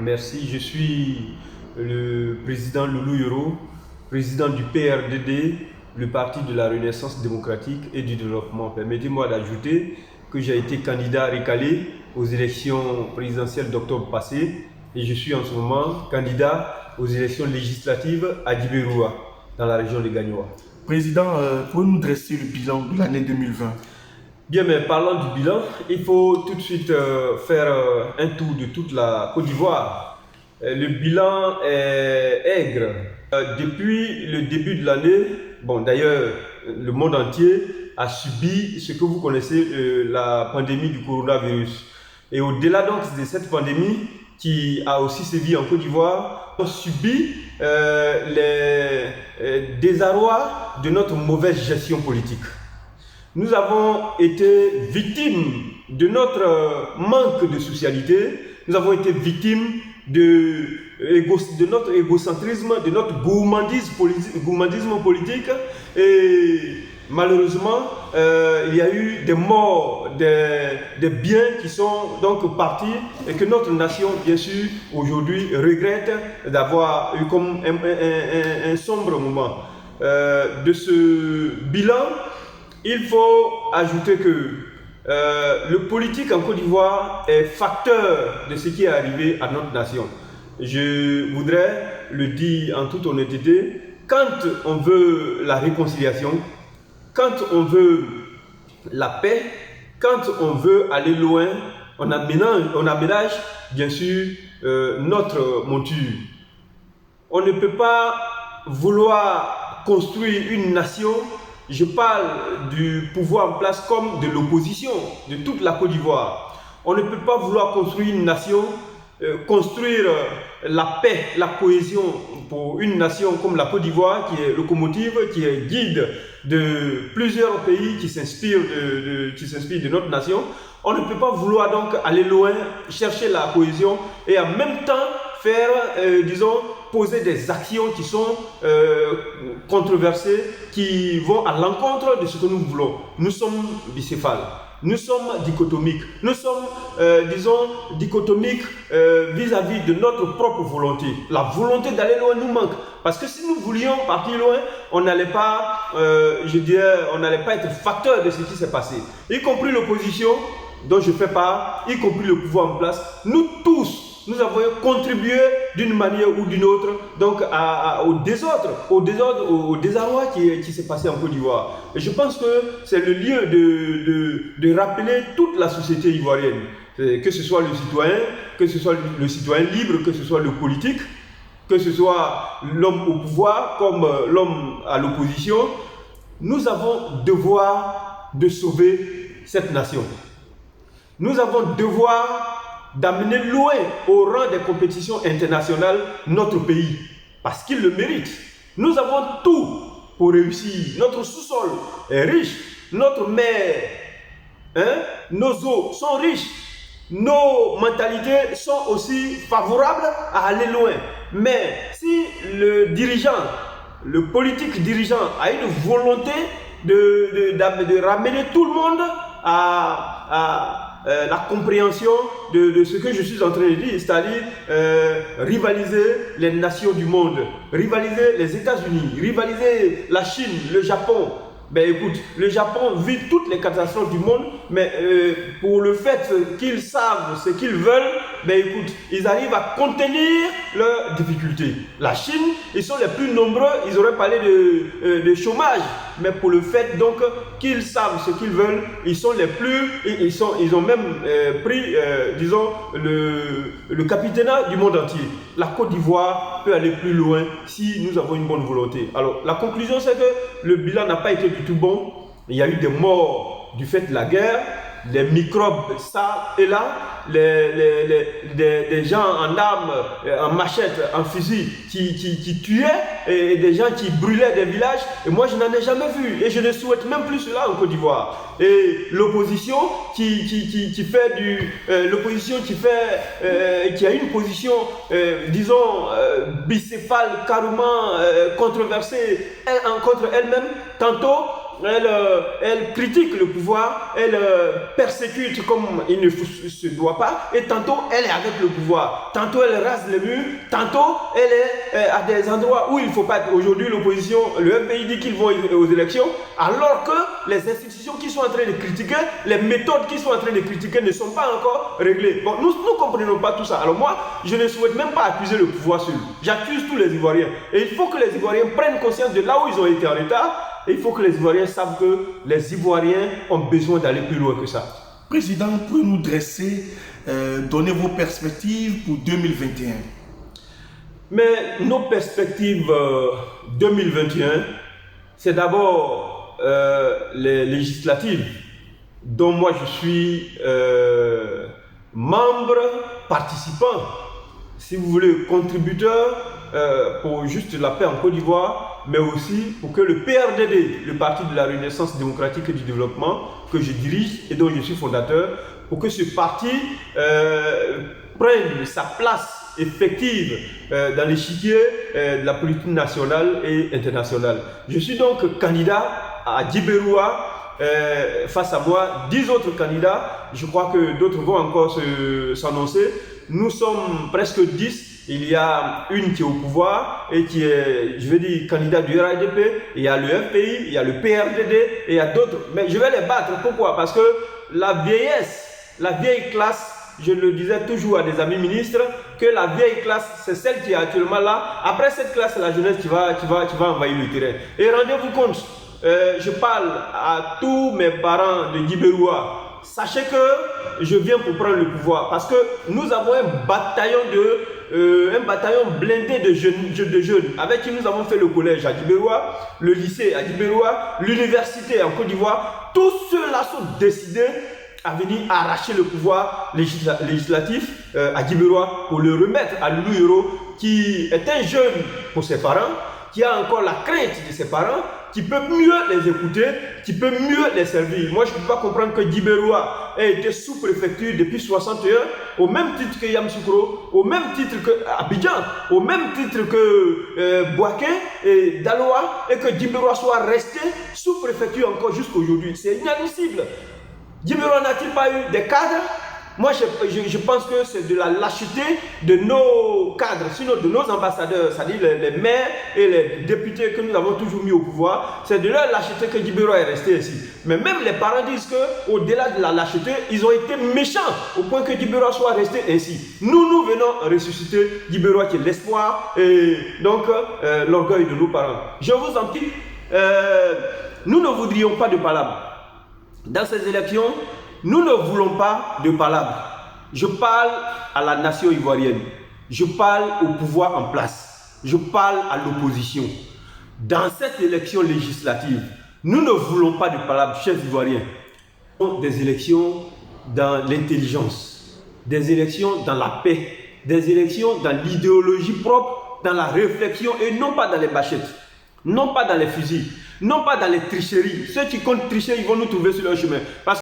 Merci. Je suis le président Loulou Yoro, président du PRDD, le Parti de la Renaissance démocratique et du développement. Permettez-moi d'ajouter que j'ai été candidat recalé aux élections présidentielles d'octobre passé et je suis en ce moment candidat aux élections législatives à Djibéroua, dans la région de Gagnoa. Président, pouvez-vous nous dresser le bilan de l'année 2020? Bien, mais parlant du bilan, il faut tout de suite faire un tour de toute la Côte d'Ivoire. Le bilan est aigre. Depuis le début de l'année, bon d'ailleurs, le monde entier a subi ce que vous connaissez, la pandémie du coronavirus. Et au-delà donc de cette pandémie qui a aussi sévi en Côte d'Ivoire, on subit les désarrois de notre mauvaise gestion politique. Nous avons été victimes de notre manque de socialité, nous avons été victimes de notre égocentrisme, de notre gourmandisme politique et malheureusement, il y a eu des morts, des biens qui sont donc partis et que notre nation, bien sûr, aujourd'hui regrette d'avoir eu comme un sombre moment. De ce bilan, il faut ajouter que le politique en Côte d'Ivoire est facteur de ce qui est arrivé à notre nation. Je voudrais le dire en toute honnêteté, quand on veut la réconciliation, quand on veut la paix, quand on veut aller loin, on aménage bien sûr notre monture. On ne peut pas vouloir construire une nation. Je parle du pouvoir en place comme de l'opposition de toute la Côte d'Ivoire. On ne peut pas vouloir construire une nation, construire la paix, la cohésion pour une nation comme la Côte d'Ivoire qui est locomotive, qui est guide de plusieurs pays qui s'inspirent de notre nation. On ne peut pas vouloir donc aller loin, chercher la cohésion et en même temps faire, poser des actions qui sont controversées, qui vont à l'encontre de ce que nous voulons. Nous sommes bicéphales, nous sommes dichotomiques, nous sommes, dichotomiques vis-à-vis de notre propre volonté. La volonté d'aller loin nous manque. Parce que si nous voulions partir loin, on n'allait pas, on n'allait pas être facteur de ce qui s'est passé. Y compris l'opposition dont je fais part, y compris le pouvoir en place, nous tous, nous avons contribué d'une manière ou d'une autre donc au désordre, au désarroi qui s'est passé en Côte d'Ivoire. Et je pense que c'est le lieu de rappeler toute la société ivoirienne, que ce soit le citoyen, que ce soit le citoyen libre, que ce soit le politique, que ce soit l'homme au pouvoir comme l'homme à l'opposition. Nous avons devoir de sauver cette nation. Nous avons devoir d'amener loin au rang des compétitions internationales notre pays, parce qu'il le mérite. Nous avons tout pour réussir. Notre sous-sol est riche, notre mer, nos eaux sont riches, nos mentalités sont aussi favorables à aller loin. Mais si le dirigeant, le politique dirigeant a une volonté de ramener tout le monde à la compréhension de ce que je suis en train de dire, c'est-à-dire rivaliser les nations du monde, rivaliser les États-Unis, rivaliser la Chine, le Japon. Ben écoute, le Japon vit toutes les catastrophes du monde, mais pour le fait qu'ils savent ce qu'ils veulent, ben écoute, ils arrivent à contenir leurs difficultés. La Chine, ils sont les plus nombreux, ils auraient parlé de chômage, mais pour le fait donc qu'ils savent ce qu'ils veulent, ils sont les plus, ils ont même pris, le capitana du monde entier. La Côte d'Ivoire peut aller plus loin si nous avons une bonne volonté. Alors la conclusion, c'est que le bilan n'a pas été du tout bon. Il y a eu des morts du fait de la guerre, les microbes ça et là, des gens en armes, en machettes, en fusil qui tuaient et des gens qui brûlaient des villages. Et moi je n'en ai jamais vu et je ne souhaite même plus cela en Côte d'Ivoire. Et l'opposition qui a une position bicéphale, carrément controversée contre elle-même, tantôt elle critique le pouvoir, elle persécute comme il ne se doit pas, et tantôt elle est avec le pouvoir, tantôt elle rase les murs, tantôt elle est à des endroits où il ne faut pas être. Aujourd'hui, l'opposition, le FPI dit qu'ils vont aux élections, alors que les institutions qui sont en train de critiquer, les méthodes qui sont en train de critiquer ne sont pas encore réglées. Bon, nous ne comprenons pas tout ça. Alors moi, je ne souhaite même pas accuser le pouvoir seul. J'accuse tous les Ivoiriens. Et il faut que les Ivoiriens prennent conscience de là où ils ont été en retard. Et il faut que les Ivoiriens savent que les Ivoiriens ont besoin d'aller plus loin que ça. Président, pouvez-nous dresser, donner vos perspectives pour 2021? Mais nos perspectives 2021, c'est d'abord les législatives, dont moi je suis membre, participant, si vous voulez, contributeur pour juste la paix en Côte d'Ivoire, mais aussi pour que le PRDD, le Parti de la Renaissance démocratique et du développement, que je dirige et dont je suis fondateur, pour que ce parti prenne sa place effective dans l'échiquier de la politique nationale et internationale. Je suis donc candidat à Djiberoua. Face à moi, 10 autres candidats, je crois que d'autres vont encore s'annoncer. Nous sommes presque 10. Il y a une qui est au pouvoir et qui est, je vais dire, candidat du RADP. Il y a le FPI, il y a le PRDD et il y a d'autres. Mais je vais les battre. Pourquoi? Parce que la vieillesse, la vieille classe, je le disais toujours à des amis ministres, que la vieille classe, c'est celle qui est actuellement là. Après cette classe, c'est la jeunesse qui va envahir le terrain. Et rendez-vous compte, je parle à tous mes parents de Djiberoua. Sachez que je viens pour prendre le pouvoir parce que nous avons un bataillon blindé de jeunes avec qui nous avons fait le collège à Djiberoua, le lycée à Djiberoua, l'université en Côte d'Ivoire. Tous ceux-là sont décidés à venir arracher le pouvoir législatif à Djiberoua pour le remettre à Loulou Yoro, qui est un jeune pour ses parents, qui a encore la crainte de ses parents, qui peut mieux les écouter, qui peut mieux les servir. Moi, je ne peux pas comprendre que Djiberoua ait été sous-préfecture depuis 1961, au même titre que Yamoussoukro, au même titre que Abidjan, au même titre que Bouaké et Daloa, et que Djiberoua soit resté sous-préfecture encore jusqu'aujourd'hui. C'est inadmissible. Djiberoua n'a-t-il pas eu des cadres? Moi, je pense que c'est de la lâcheté de nos cadres, sinon de nos ambassadeurs, c'est-à-dire les maires et les députés que nous avons toujours mis au pouvoir. C'est de leur lâcheté que Djiberoua est resté ici. Mais même les parents disent qu'au-delà de la lâcheté, ils ont été méchants au point que Djiberoua soit resté ainsi. Nous venons ressusciter Djiberoua qui est l'espoir et donc l'orgueil de nos parents. Je vous en prie, nous ne voudrions pas de palabres. Dans ces élections, nous ne voulons pas de palabres. Je parle à la nation ivoirienne. Je parle au pouvoir en place. Je parle à l'opposition. Dans cette élection législative, nous ne voulons pas de palabres, chers Ivoiriens. Des élections dans l'intelligence, des élections dans la paix, des élections dans l'idéologie propre, dans la réflexion et non pas dans les bâchettes, non pas dans les fusils, non pas dans les tricheries. Ceux qui comptent tricher, ils vont nous trouver sur leur chemin. Parce